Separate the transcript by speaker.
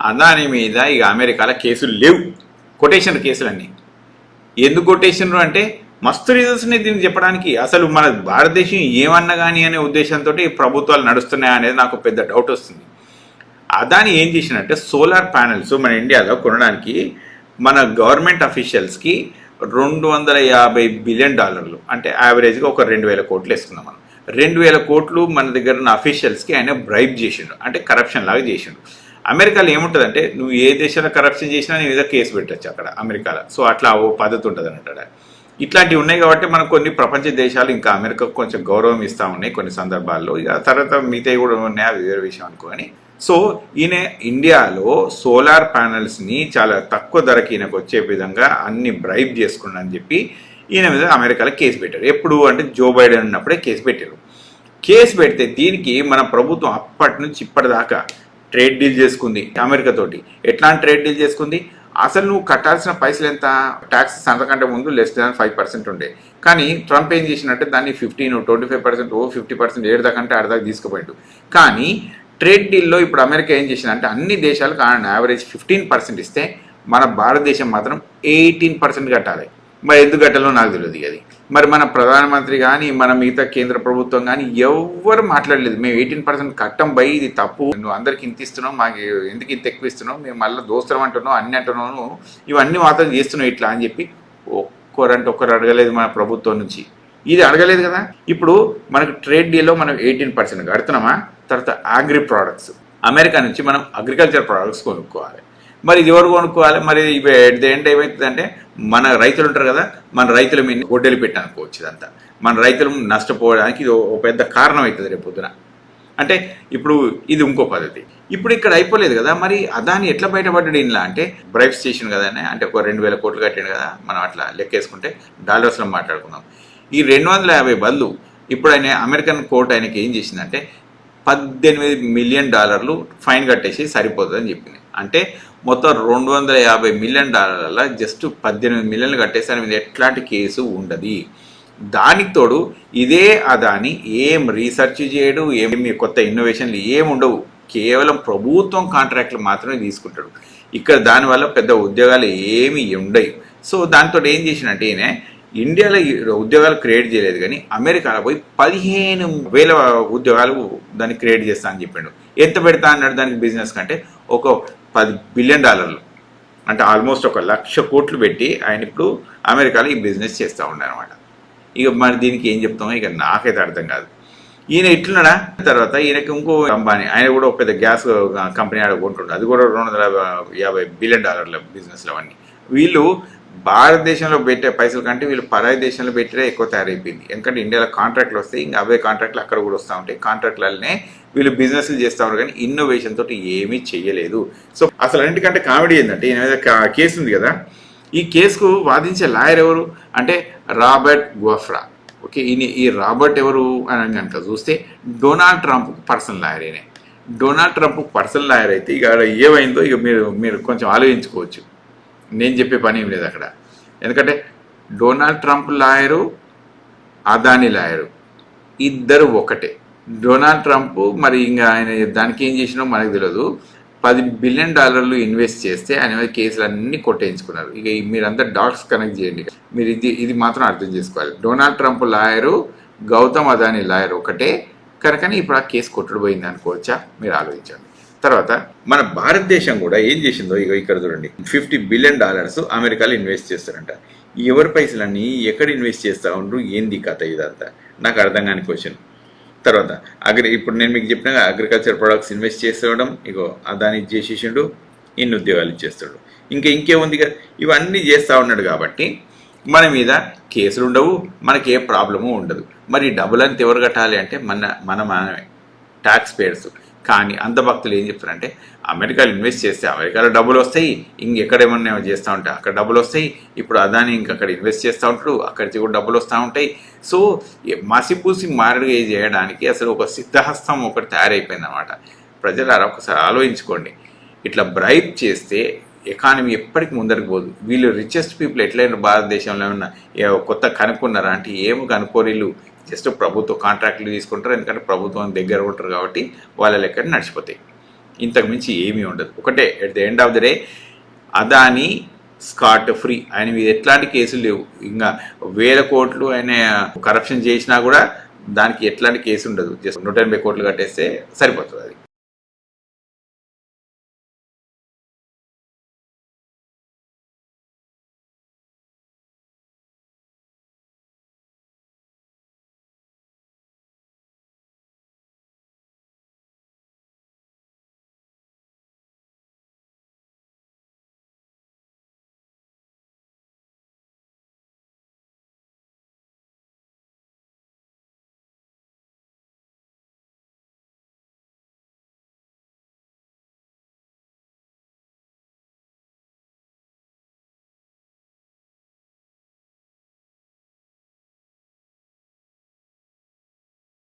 Speaker 1: అదాని మీద ఇక అమెరికాలో కేసులు లేవు, కొటేషన్ కేసులన్నీ. ఎందుకు కొటేషన్లు అంటే మస్తు రీజన్స్ ఉన్నాయి దీన్ని చెప్పడానికి. అసలు మన భారతదేశం ఏమన్నా కానీ అనే ఉద్దేశంతో ప్రభుత్వాలు నడుస్తున్నాయా అనేది నాకు పెద్ద డౌట్ వస్తుంది. అదాని ఏం చేసినట్టే సోలార్ ప్యానెల్స్ మన ఇండియాలో కొనడానికి మన గవర్నమెంట్ అఫీషియల్స్కి $250 బిలియన్, అంటే యావరేజ్గా ఒక 2,000 కోట్లు వేసుకుందాం మనం. 2,000 కోట్లు మన దగ్గర ఉన్న అఫీషియల్స్కి ఆయన బ్రైబ్ చేసిండు, అంటే కరప్షన్ లాగా చేసిండు. అమెరికాలో ఏముంటుందంటే నువ్వు ఏ దేశంలో కరప్షన్ చేసినా నీ మీద కేసు పెట్టచ్చు అక్కడ అమెరికాలో. సో అట్లా ఓ పద్ధతి ఉంటుంది అన్నట్టు. ఇట్లాంటివి ఉన్నాయి కాబట్టి మనం కొన్ని ప్రపంచ దేశాలు ఇంకా అమెరికాకు కొంచెం గౌరవం ఇస్తూ ఉన్నాయి కొన్ని సందర్భాల్లో. ఇక తర్వాత మిగతా కూడా ఉన్నాయి, అది వేరే విషయం అనుకోని. సో ఈయన ఇండియాలో సోలార్ ప్యానెల్స్ని చాలా తక్కువ ధరకి ఈయనకు వచ్చే విధంగా అన్ని బ్రైబ్ చేసుకున్నారని చెప్పి ఈయన మీద అమెరికాలో కేసు పెట్టారు. ఎప్పుడు అంటే జో బైడెన్ ఉన్నప్పుడే కేసు పెట్టారు. కేసు పెడితే దీనికి మన ప్రభుత్వం అప్పటి నుంచి ఇప్పటిదాకా ట్రేడ్ డీల్ చేసుకుంది అమెరికాతోటి. ఎట్లాంటి ట్రేడ్ డీల్ చేసుకుంది? అసలు నువ్వు కట్టాల్సిన పైసలు ఎంత, ట్యాక్సెస్ అంతకంటే ముందు <5% ఉండే. కానీ ట్రంప్ ఏం చేసినట్టే దాన్ని 15, 25%, 50% ఏడుదాకంటే ఆడదాకా తీసుకుపోయిండు. కానీ ట్రేడ్ డీల్లో ఇప్పుడు అమెరికా ఏం చేసిందంటే అన్ని దేశాలకు యావరేజ్ 15% ఇస్తే మన భారతదేశం మాత్రం 18% కట్టాలి. మరి ఎందుకు కట్టాలో నాకు తెలియదు. అది మరి మన ప్రధానమంత్రి కానీ మన మిగతా కేంద్ర ప్రభుత్వం కానీ ఎవ్వరు మాట్లాడలేదు. మేము 18% కట్టం బై, ఇది తప్పు, నువ్వు అందరికి ఇంత ఇస్తున్నావు, మాకు ఎందుకు ఇంత ఎక్కువ ఇస్తున్నావు, మేము మళ్ళీ దోస్తరం అంటున్నావు, అన్ని అంటున్నావు, ఇవన్నీ మాత్రం చేస్తున్నావు ఇట్లా అని చెప్పి ఒక్కరు అడగలేదు మన ప్రభుత్వం నుంచి. ఇది అడగలేదు కదా. ఇప్పుడు మనకు ట్రేడ్ డీల్లో మనం 18% కడుతున్నామా. తర్వాత అగ్రి ప్రోడక్ట్స్, అమెరికా నుంచి మనం అగ్రికల్చర్ ప్రోడక్ట్స్ కొనుక్కోవాలి. మరి ఇది ఎవరు కొనుక్కోవాలి? మరి ఇవి ఎట్ ది ఎండ్ ఏమవుతుందంటే మన రైతులు ఉంటారు కదా, మన రైతుల మీద గొడ్డలి పెట్టానుకోవచ్చు. ఇదంతా మన రైతులు నష్టపోవడానికి ఇది ఒక పెద్ద కారణం అవుతుంది రేపు పొద్దున. అంటే ఇప్పుడు ఇది ఇంకో పద్ధతి. ఇప్పుడు ఇక్కడ అయిపోలేదు కదా, మరి అదాని ఎట్లా బయటపడ్డాడు ఇంట్లో అంటే బ్రైబ్ స్టేషన్ కదా, అంటే ఒక 2,000 కోట్లు కట్టాడు కదా. మనం అట్లా లెక్కేసుకుంటే డాలర్స్లో మాట్లాడుకుందాం. ఈ 250 బదులు ఇప్పుడు ఆయన అమెరికన్ కోర్టు ఆయనకి ఏం చేసిందంటే $18 మిలియన్ ఫైన్ కట్టేసి సరిపోతుందని చెప్పింది. అంటే మొత్తం $250 మిలియన్ జస్ట్ 18 మిలియన్లు కట్టేసి మీద ఎట్లాంటి కేసు ఉండదు. దానికి తోడు ఇదే అదాని ఏం రీసెర్చ్ చేయడు, ఏమి కొత్త ఇన్నోవేషన్లు ఏముండవు, కేవలం ప్రభుత్వం కాంట్రాక్ట్లు మాత్రమే తీసుకుంటాడు. ఇక్కడ దానివల్ల పెద్ద ఉద్యోగాలు ఏమి ఉండవు. సో దాంతో ఏం చేసినట్టు ఈయన ఇండియాలో ఉద్యోగాలు క్రియేట్ చేయలేదు, కానీ అమెరికాలో పోయి 15,000 ఉద్యోగాలు దాన్ని క్రియేట్ చేస్తా అని చెప్పాడు. ఎంత పెడతా అన్నాడు దానికి బిజినెస్ కంటే? ఒక $10 బిలియన్, అంటే ఆల్మోస్ట్ 1,00,000 కోట్లు పెట్టి ఆయన ఇప్పుడు అమెరికాలో ఈ బిజినెస్ చేస్తూ ఉన్నారన్నమాట. ఇక మరి దీనికి ఏం చెప్తామో ఇక నాకైతే అర్థం కాదు. ఈయన ఇట్లున్నాడా. తర్వాత ఈయనకి ఇంకో అంబానీ, ఆయన కూడా ఒక పెద్ద గ్యాస్ కంపెనీ ఆడ కొంటుండే, అది కూడా $250 బిలియన్ బిజినెస్లు అవన్నీ. వీళ్ళు భారతదేశంలో పెట్టే పైసల కంటే వీళ్ళు పరాయి దేశంలో పెట్టే ఎక్కువ తయారైపోయింది. ఎందుకంటే ఇండియాలో కాంట్రాక్ట్లు వస్తాయి, ఇంకా అవే కాంట్రాక్ట్లు అక్కడ కూడా వస్తూ ఉంటాయి. కాంట్రాక్ట్లనే వీళ్ళు బిజినెస్లు చేస్తూ ఉంటారు, కానీ ఇన్నోవేషన్ తోటి ఏమీ చెయ్యలేదు. సో అసలు అన్నిటికంటే కామెడీ ఏంటంటే ఈయన మీద కేసు ఉంది కదా. ఈ కేసుకు వాదించే లాయర్ ఎవరు అంటే రాబర్ట్ గోఫ్రా. ఓకే, ఈ రాబర్ట్ ఎవరు అని కనుక చూస్తే డొనాల్డ్ ట్రంప్ పర్సనల్ లాయర్. ఈయన డొనాల్డ్ ట్రంప్ పర్సనల్ లాయర్ అయితే ఇక ఏమైందో ఇక మీరు కొంచెం ఆలోచించుకోవచ్చు. నేను చెప్పే పని ఏం లేదు అక్కడ. ఎందుకంటే Donald Trump lawyer, Adani lawyer ఇద్దరు ఒకటే. డొనాల్డ్ ట్రంప్ మరి ఇంకా ఆయన దానికి ఏం చేసినో మనకు తెలియదు. $10 బిలియన్ ఇన్వెస్ట్ చేస్తే ఆయన మీద కేసులు అన్నీ కొట్టేయించుకున్నారు. ఇక మీరంతా డాట్స్ కనెక్ట్ చేయండి. మీరు ఇది మాత్రం అర్థం చేసుకోవాలి. Donald Trump lawyer, Gautam Adani lawyer ఒకటే కనుకనే ఇప్పుడు ఆ కేసు కొట్టుడు పోయింది అనుకోవచ్చా? మీరు ఆలోచించండి. తర్వాత మన భారతదేశం కూడా ఏం చేసిందో ఇక ఇక్కడ చూడండి. $50 బిలియన్ అమెరికాలో ఇన్వెస్ట్ చేస్తారంట. ఎవరి పైసలన్నీ ఎక్కడ ఇన్వెస్ట్ చేస్తూ ఉండరు, ఏంది కథ ఇదంతా నాకు అర్థం కాని క్వశ్చన్. తర్వాత ఇప్పుడు నేను మీకు చెప్పిన అగ్రికల్చర్ ప్రొడక్ట్స్ ఇన్వెస్ట్ చేస్తడం, ఇగో అదాని చేసేసిండు, ఇన్ని ఉద్యోగాలు ఇచ్చేస్తాడు. ఇంకేముంది కదా, ఇవన్నీ చేస్తూ ఉన్నాడు కాబట్టి మన మీద కేసులు ఉండవు, మనకి ఏ ప్రాబ్లము ఉండదు. మరి డబ్బులు అంతా ఎవరు కట్టాలి అంటే మనమే ట్యాక్స్ పేయర్స్. కానీ అంధభక్తులు ఏం చెప్తారంటే అమెరికాలో ఇన్వెస్ట్ చేస్తే అమెరికాలో డబ్బులు వస్తాయి, ఇంకెక్కడేమన్నా చేస్తూ ఉంటాయి అక్కడ డబ్బులు వస్తాయి. ఇప్పుడు అదాని ఇంకక్కడ ఇన్వెస్ట్ చేస్తూ ఉంటాడు, అక్కడికి కూడా డబ్బులు వస్తూ ఉంటాయి. సో మసిపూసి మారడుగా చేయడానికి అసలు ఒక సిద్ధహస్తం ఒకటి తయారైపోయింది అన్నమాట. ప్రజలు ఒకసారి ఆలోచించుకోండి. ఇట్లా బ్రైబ్ చేస్తే ఎకానమీ ఎప్పటికి ముందరికి పోదు. వీళ్ళు రిచెస్ట్ పీపుల్ ఎట్లయినా భారతదేశంలో ఏమన్నా కొత్త కనుక్కున్నారా అంటే ఏమి కనుక్కోరు. జస్ట్ ప్రభుత్వ కాంట్రాక్ట్లు తీసుకుంటారు, ఎందుకంటే ప్రభుత్వం దగ్గర ఉంటారు కాబట్టి వాళ్ళ లెక్క నడిచిపోతాయి. ఇంతకు మించి ఏమీ ఉండదు. ఒకటే, at the end of the day Adani Scott free, ఆయన మీద ఎట్లాంటి కేసులు లేవు. ఇంకా 1000 కోట్లు ఆయన కరప్షన్ చేసినా కూడా దానికి ఎట్లాంటి కేసు ఉండదు. జస్ట్ 180 కోట్లు కట్టేస్తే సరిపోతుంది అది.